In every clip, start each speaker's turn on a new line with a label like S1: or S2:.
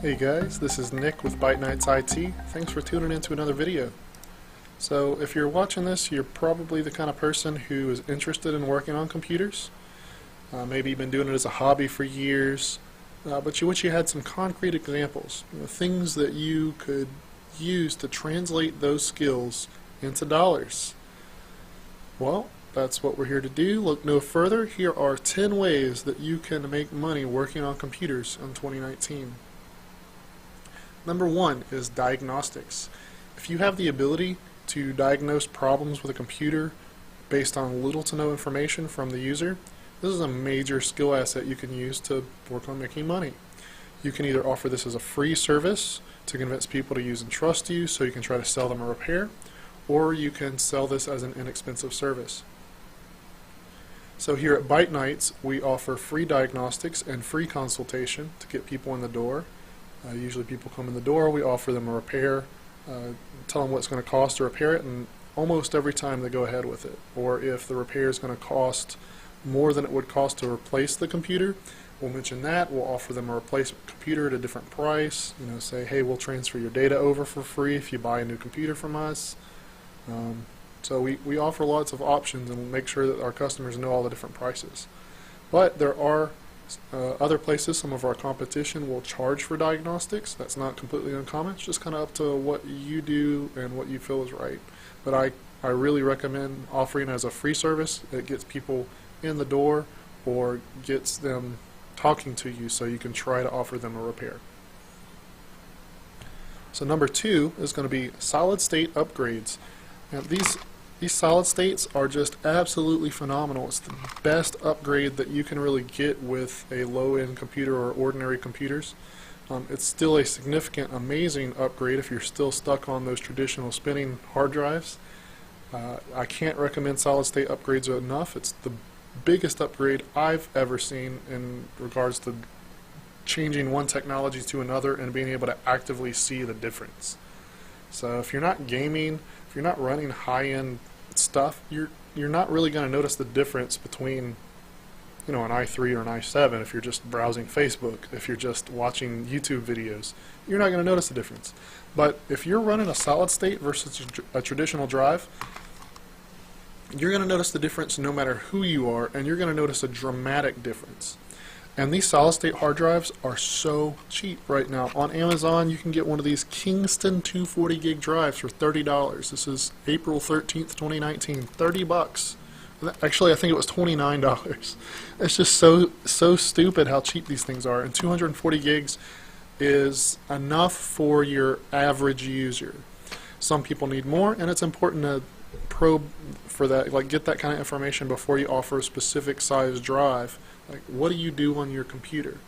S1: Hey guys, this is Nick with Byte IT. Thanks for tuning in to another video. So if you're watching this, you're probably the kind of person who is interested in working on computers. Maybe you've been doing it as a hobby for years, but you wish you had some concrete examples, things that you could use to translate those skills into dollars. Well, that's what we're here to do. Look no further. Here are 10 ways that you can make money working on computers in 2019. Number one is diagnostics. If you have the ability to diagnose problems with a computer based on little to no information from the user, this is a major skill asset you can use to work on making money. You can either offer this as a free service to convince people to use and trust you so you can try to sell them a repair, or you can sell this as an inexpensive service. So here at Byte Nights, we offer free diagnostics and free consultation to get people in the door. Usually people come in the door, we offer them a repair, tell them what it's going to cost to repair it, and almost every time they go ahead with it. Or if the repair is going to cost more than it would cost to replace the computer, we'll mention that. We'll offer them a replacement computer at a different price. Say, hey, we'll transfer your data over for free if you buy a new computer from us. So we offer lots of options and we'll make sure that our customers know all the different prices. But there are other places, some of our competition will charge for diagnostics. That's not completely uncommon. It's just kind of up to what you do and what you feel is right. But I really recommend offering as a free service. It gets people in the door or gets them talking to you so you can try to offer them a repair. So number two is going to be solid state upgrades. Now these solid states are just absolutely phenomenal. It's the best upgrade that you can really get with a low-end computer or ordinary computers. It's still a significant, amazing upgrade if you're still stuck on those traditional spinning hard drives. I can't recommend solid state upgrades enough. It's the biggest upgrade I've ever seen in regards to changing one technology to another and being able to actively see the difference. So if you're not gaming, if you're not running high-end stuff, you're not really going to notice the difference between an i3 or an i7. If you're just browsing Facebook, if you're just watching YouTube videos, you're not going to notice the difference. But if you're running a solid state versus a traditional drive, you're going to notice the difference no matter who you are, and you're going to notice a dramatic difference. And these solid state hard drives are so cheap right now. On Amazon, you can get one of these Kingston 240 gig drives for $30. This is April 13th, 2019. $30. Actually, I think it was $29. It's just so stupid how cheap these things are. And 240 gigs is enough for your average user. Some people need more, and it's important to probe for that, like get that kind of information before you offer a specific size drive. Like, what do you do on your computer?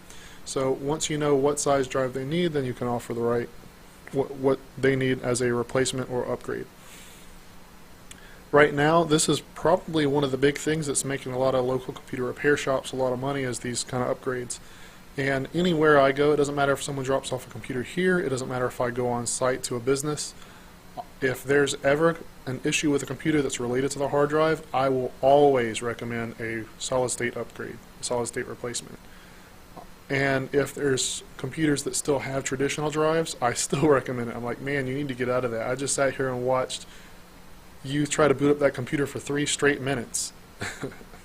S1: So once you know what size drive they need, then you can offer the right what they need as a replacement or upgrade. Right now, this is probably one of the big things that's making a lot of local computer repair shops a lot of money, is these kind of upgrades. And anywhere I go, it doesn't matter if someone drops off a computer here, it doesn't matter if I go on site to a business. If there's ever an issue with a computer that's related to the hard drive, I will always recommend a solid state upgrade, a solid state replacement. And if there's computers that still have traditional drives, I still recommend it. I'm like, man, you need to get out of that. I just sat here and watched you try to boot up that computer for 3 straight minutes.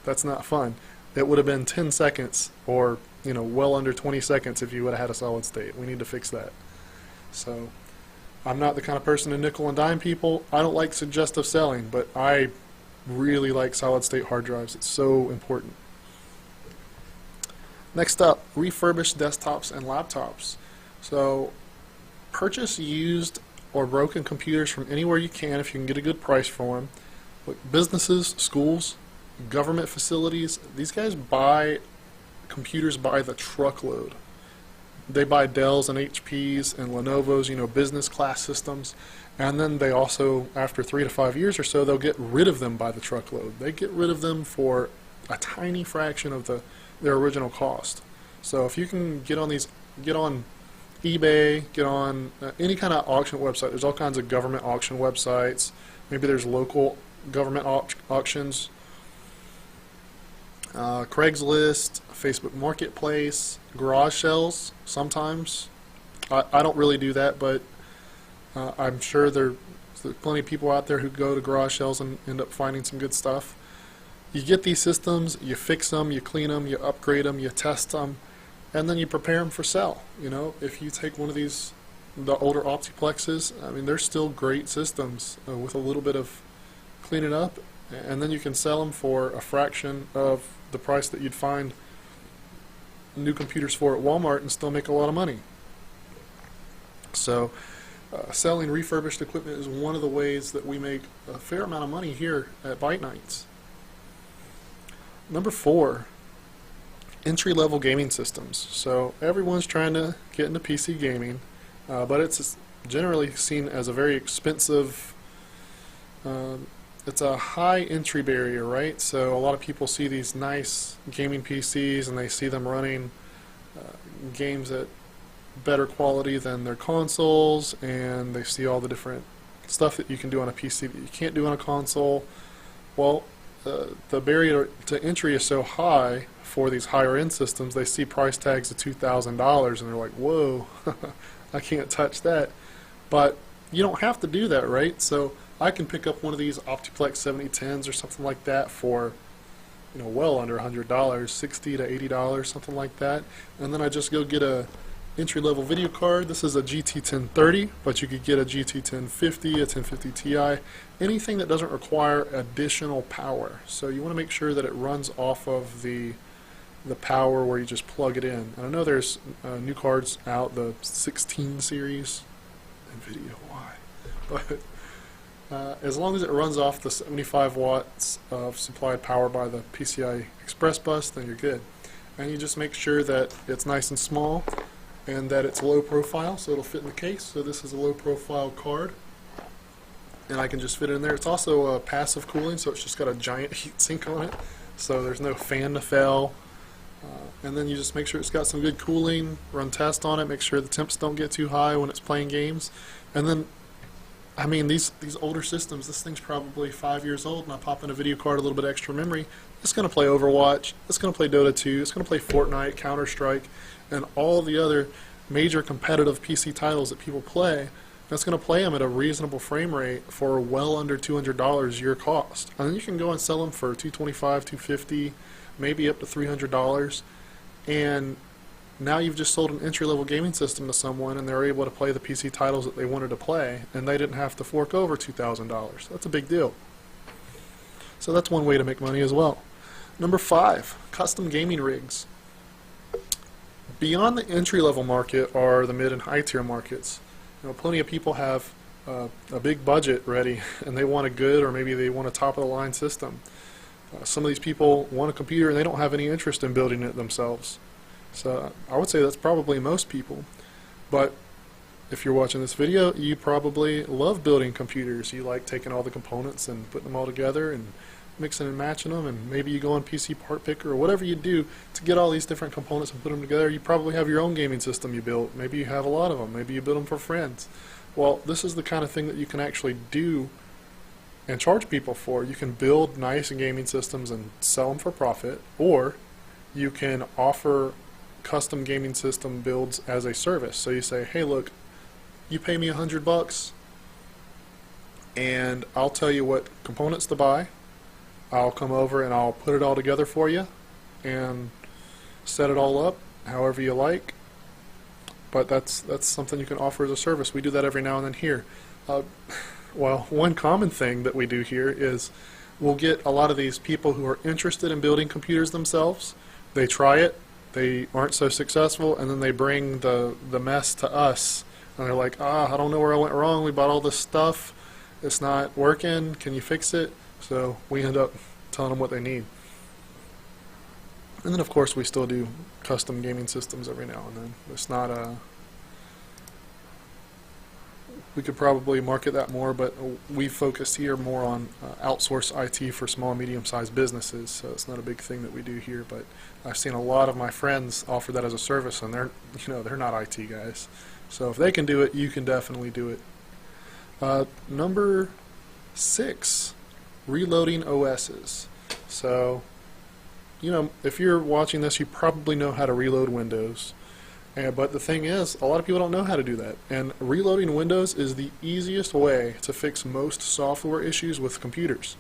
S1: That's not fun. It would have been 10 seconds or well under 20 seconds if you would have had a solid state. We need to fix that. So I'm not the kind of person to nickel and dime people. I don't like suggestive selling, but I really like solid state hard drives. It's so important. Next up, refurbished desktops and laptops. So purchase used or broken computers from anywhere you can if you can get a good price for them. Look, businesses, schools, government facilities, these guys buy computers by the truckload. They buy Dells and HPs and Lenovo's, business class systems, and then they also, after 3 to 5 years or so, they'll get rid of them by the truckload. They get rid of them for a tiny fraction of their original cost. So if you can get on eBay, get on any kind of auction website. There's all kinds of government auction websites. Maybe there's local government auctions. Craigslist, Facebook Marketplace, garage sales sometimes. I don't really do that, but I'm sure there's plenty of people out there who go to garage sales and end up finding some good stuff. You get these systems, you fix them, you clean them, you upgrade them, you test them, and then you prepare them for sale. You know, if you take one of these, the older Optiplexes, I mean, they're still great systems with a little bit of cleaning up, and then you can sell them for a fraction of the price that you'd find new computers for at Walmart and still make a lot of money. So selling refurbished equipment is one of the ways that we make a fair amount of money here at Byte Nights. Number 4, entry-level gaming systems. So everyone's trying to get into PC gaming, but it's generally seen as a very expensive, it's a high entry barrier, right? So a lot of people see these nice gaming PCs and they see them running games at better quality than their consoles, and they see all the different stuff that you can do on a PC that you can't do on a console. Well, the barrier to entry is so high for these higher end systems. They see price tags of $2,000 and they're like, whoa, I can't touch that. But you don't have to do that, right? So I can pick up one of these Optiplex 7010s or something like that for, you know, well under $100, $60 to $80, something like that, and then I just go get a entry-level video card. This is a GT1030, but you could get a GT1050, a 1050 Ti, anything that doesn't require additional power. So you want to make sure that it runs off of the power where you just plug it in. And I know there's new cards out, the 16 series, NVIDIA, why? But as long as it runs off the 75 watts of supplied power by the PCI Express bus, then you're good. And you just make sure that it's nice and small and that it's low profile, so it'll fit in the case. So this is a low profile card, and I can just fit it in there. It's also passive cooling, so it's just got a giant heat sink on it, so there's no fan to fail. And then you just make sure it's got some good cooling, run tests on it, make sure the temps don't get too high when it's playing games. And then, I mean, these older systems, this thing's probably 5 years old, and I pop in a video card, a little bit extra memory. It's going to play Overwatch, it's going to play Dota 2, it's going to play Fortnite, Counter-Strike, and all the other major competitive PC titles that people play. That's going to play them at a reasonable frame rate for well under $200 your cost. And then you can go and sell them for $225, $250, maybe up to $300. And now you've just sold an entry-level gaming system to someone, and they're able to play the PC titles that they wanted to play, and they didn't have to fork over $2,000. That's a big deal. So that's one way to make money as well. Number 5, custom gaming rigs. Beyond the entry-level market are the mid and high-tier markets. You know, plenty of people have a big budget ready, and they want a good, or maybe they want a top-of-the-line system. Some of these people want a computer, and they don't have any interest in building it themselves. So I would say that's probably most people. But if you're watching this video, you probably love building computers. You like taking all the components and putting them all together and mixing and matching them, and maybe you go on PC Part Picker or whatever you do to get all these different components and put them together. You probably have your own gaming system you built. Maybe you have a lot of them. Maybe you build them for friends. Well, this is the kind of thing that you can actually do and charge people for. You can build nice gaming systems and sell them for profit, or you can offer custom gaming system builds as a service. So you say, hey, look, you pay me $100 and I'll tell you what components to buy. I'll come over and I'll put it all together for you and set it all up however you like. But that's something you can offer as a service. We do that every now and then here. Well, one common thing that we do here is we'll get a lot of these people who are interested in building computers themselves. They try it, they aren't so successful, and then they bring the mess to us. And they're like, I don't know where I went wrong. We bought all this stuff. It's not working. Can you fix it? So we end up telling them what they need. And then, of course, we still do custom gaming systems every now and then. It's not a... We could probably market that more, but we focus here more on outsource IT for small, medium-sized businesses, so it's not a big thing that we do here. But I've seen a lot of my friends offer that as a service, and they're not IT guys. So if they can do it, you can definitely do it. Number 6, reloading OSs. So, if you're watching this, you probably know how to reload Windows. But the thing is, a lot of people don't know how to do that. And reloading Windows is the easiest way to fix most software issues with computers.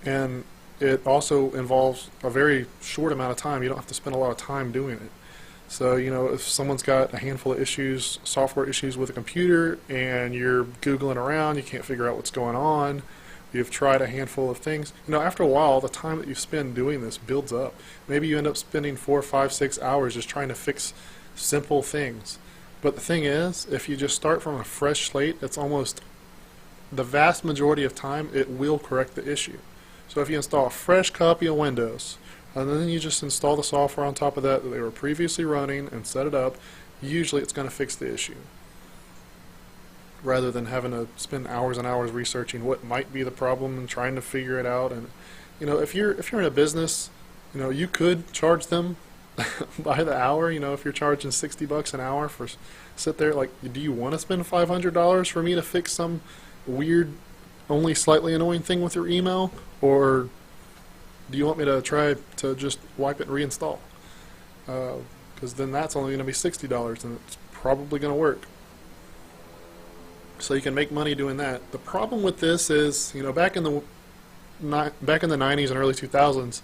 S1: And it also involves a very short amount of time. You don't have to spend a lot of time doing it. So, if someone's got a handful of issues, software issues with a computer, and you're Googling around, you can't figure out what's going on, you've tried a handful of things, after a while, the time that you spend doing this builds up. Maybe you end up spending 4, 5, 6 hours just trying to fix simple things. But the thing is, if you just start from a fresh slate, it's almost the vast majority of time, it will correct the issue. So if you install a fresh copy of Windows, and then you just install the software on top of that they were previously running and set it up, usually it's going to fix the issue, rather than having to spend hours and hours researching what might be the problem and trying to figure it out. And if you're in a business, you could charge them by the hour. If you're charging $60 an hour for sit there, like, do you want to spend $500 for me to fix some weird, only slightly annoying thing with your email, or do you want me to try to just wipe it and reinstall? Because then that's only going to be $60, and it's probably going to work. So you can make money doing that. The problem with this is, back in the 90s and early 2000s,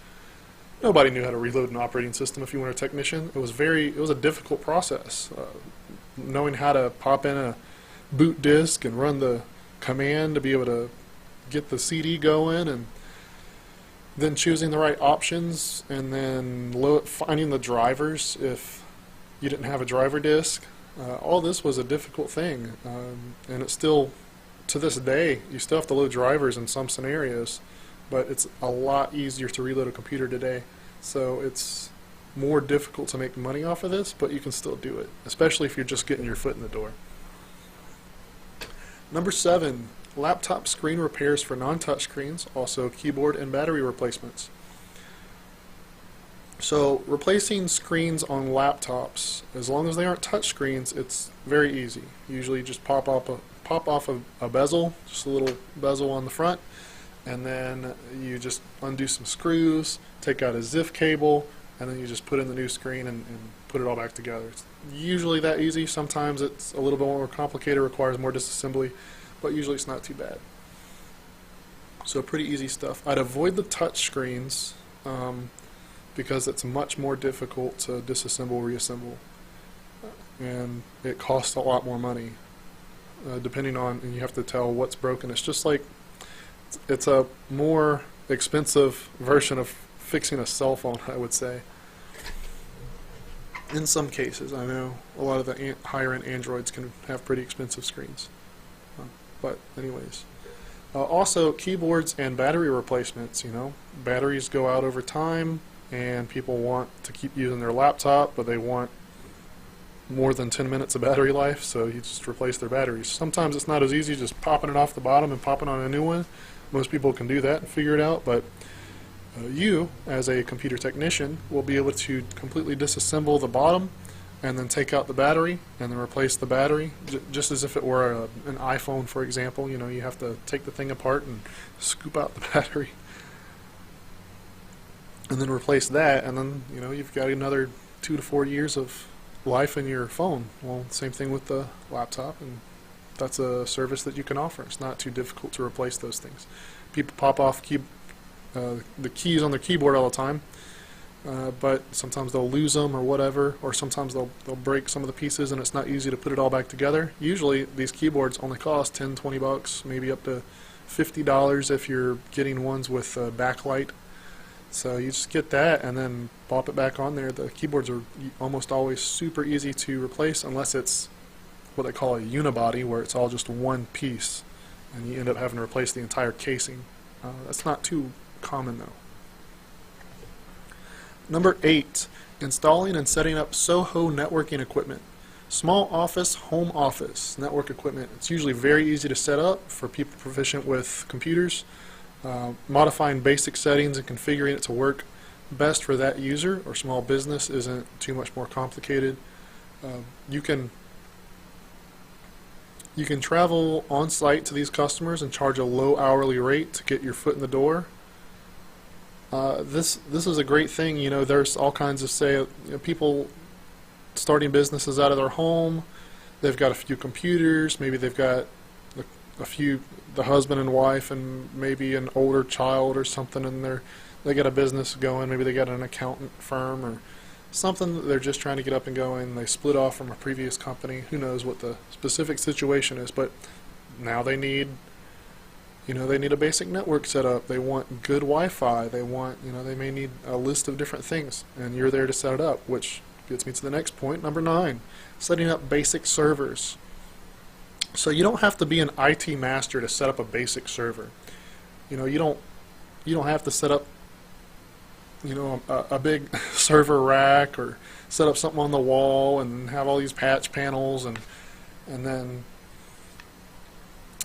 S1: nobody knew how to reload an operating system. If you were a technician, it was a difficult process. Knowing how to pop in a boot disk and run the command to be able to get the CD going, and then choosing the right options, and then finding the drivers if you didn't have a driver disk. All this was a difficult thing, and it's still, to this day, you still have to load drivers in some scenarios, but it's a lot easier to reload a computer today. So it's more difficult to make money off of this, but you can still do it, especially if you're just getting your foot in the door. Number 7, laptop screen repairs for non-touch screens, also keyboard and battery replacements. So replacing screens on laptops, as long as they aren't touch screens, it's very easy. Usually just pop off a bezel, just a little bezel on the front, and then you just undo some screws, take out a ZIF cable, and then you just put in the new screen and put it all back together. It's usually that easy. Sometimes it's a little bit more complicated, requires more disassembly, but usually it's not too bad. So pretty easy stuff. I'd avoid the touch screens because it's much more difficult to disassemble, reassemble, and it costs a lot more money. Depending on, and you have to tell what's broken. It's just like, it's a more expensive version of fixing a cell phone, I would say. In some cases, I know a lot of the higher-end Androids can have pretty expensive screens. But anyways. Also, keyboards and battery replacements. Batteries go out over time, and people want to keep using their laptop, but they want more than 10 minutes of battery life, so you just replace their batteries. Sometimes it's not as easy just popping it off the bottom and popping on a new one. Most people can do that and figure it out, but you, as a computer technician, will be able to completely disassemble the bottom and then take out the battery and then replace the battery, just as if it were an iPhone, for example. You have to take the thing apart and scoop out the battery and then replace that, and then you've got another 2 to 4 years of life in your phone. Well, same thing with the laptop, and that's a service that you can offer. It's not too difficult to replace those things. People pop off the keys on their keyboard all the time, but sometimes they'll lose them or whatever, or sometimes they'll break some of the pieces and it's not easy to put it all back together. Usually these keyboards only cost $10, $20, maybe up to $50 if you're getting ones with backlight. So you just get that and then pop it back on there. The keyboards are almost always super easy to replace, unless it's what they call a unibody, where it's all just one piece and you end up having to replace the entire casing. That's not too common though. Number 8, installing and setting up SOHO networking equipment. Small office, home office network equipment. It's usually very easy to set up for people proficient with computers. Modifying basic settings and configuring it to work best for that user or small business isn't too much more complicated. You can travel on site to these customers and charge a low hourly rate to get your foot in the door. This is a great thing. You know, there's all kinds of people starting businesses out of their home. They've got a few computers. Maybe they've got the husband and wife, and maybe an older child or something, and they got a business going. Maybe they got an accountant firm or something that they're just trying to get up and going. They split off from a previous company. Who knows what the specific situation is, but now they need a basic network set up. They want good Wi-Fi. They may need a list of different things, and you're there to set it up, which gets me to the next point, number 9, setting up basic servers. So you don't have to be an IT master to set up a basic server. You don't have to set up a big server rack, or set up something on the wall and have all these patch panels and then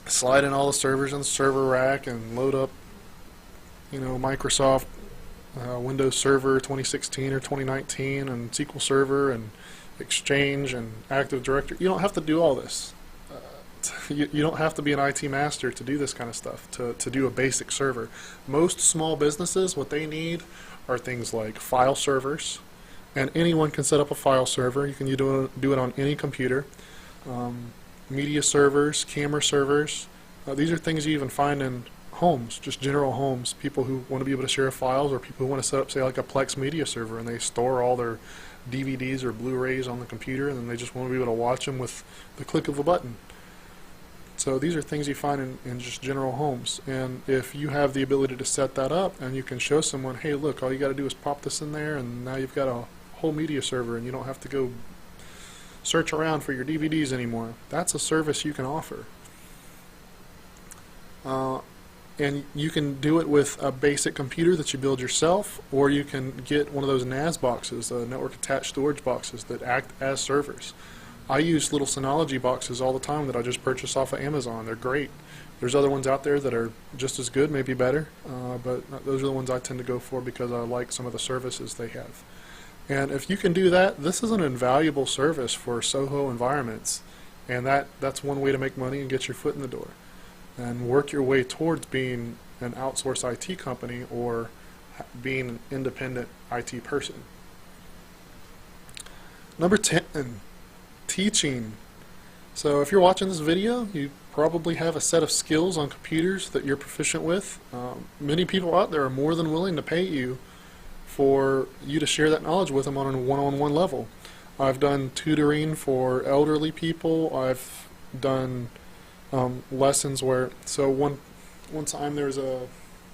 S1: slide in all the servers in the server rack and load up Microsoft Windows Server 2016 or 2019 and SQL Server and Exchange and Active Directory. You don't have to do all this. You don't have to be an IT master to do this kind of stuff, to do a basic server. Most small businesses, what they need are things like file servers, and anyone can set up a file server. You can do it on any computer. Media servers, camera servers. These are things you even find in homes, just general homes. People who want to be able to share files, or people who want to set up, say, like a Plex media server, and they store all their DVDs or Blu-rays on the computer, and then they just want to be able to watch them with the click of a button. So these are things you find in just general homes, and if you have the ability to set that up and you can show someone, hey, look, all you got to do is pop this in there, and now you've got a whole media server, and you don't have to go search around for your DVDs anymore. That's a service you can offer. And you can do it with a basic computer that you build yourself, or you can get one of those NAS boxes, network attached storage boxes, that act as servers. I use little Synology boxes all the time that I just purchase off of Amazon. They're great. There's other ones out there that are just as good, maybe better, but those are the ones I tend to go for because I like some of the services they have. And if you can do that, this is an invaluable service for Soho environments, and that's one way to make money and get your foot in the door and work your way towards being an outsourced IT company or being an independent IT person. Number 10, teaching. So if you're watching this video, you probably have a set of skills on computers that you're proficient with. Many people out there are more than willing to pay you for you to share that knowledge with them on a one-on-one level. I've done tutoring for elderly people. I've done lessons where, so one time there was a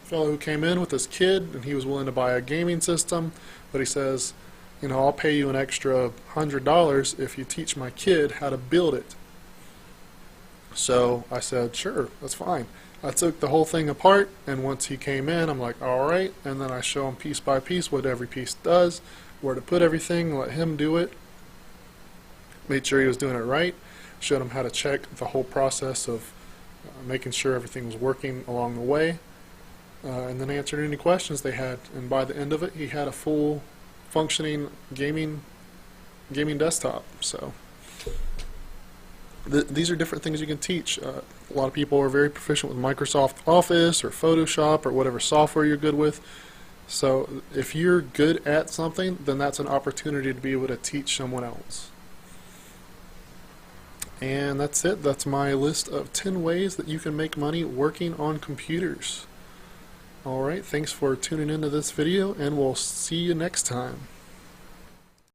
S1: fellow who came in with his kid, and he was willing to buy a gaming system, but he says, I'll pay you an extra $100 if you teach my kid how to build it. So I said, sure, that's fine. I took the whole thing apart, and once he came in, I'm like, alright, and then I show him piece by piece what every piece does, where to put everything, let him do it, made sure he was doing it right, showed him how to check the whole process of making sure everything was working along the way, and then answered any questions they had, and by the end of it, he had a full functioning gaming desktop. So these are different things you can teach. A lot of people are very proficient with Microsoft Office or Photoshop or whatever software you're good with. So if you're good at something, then that's an opportunity to be able to teach someone else. And that's it. That's my list of 10 ways that you can make money working on computers. Alright, thanks for tuning into this video, and we'll see you next time.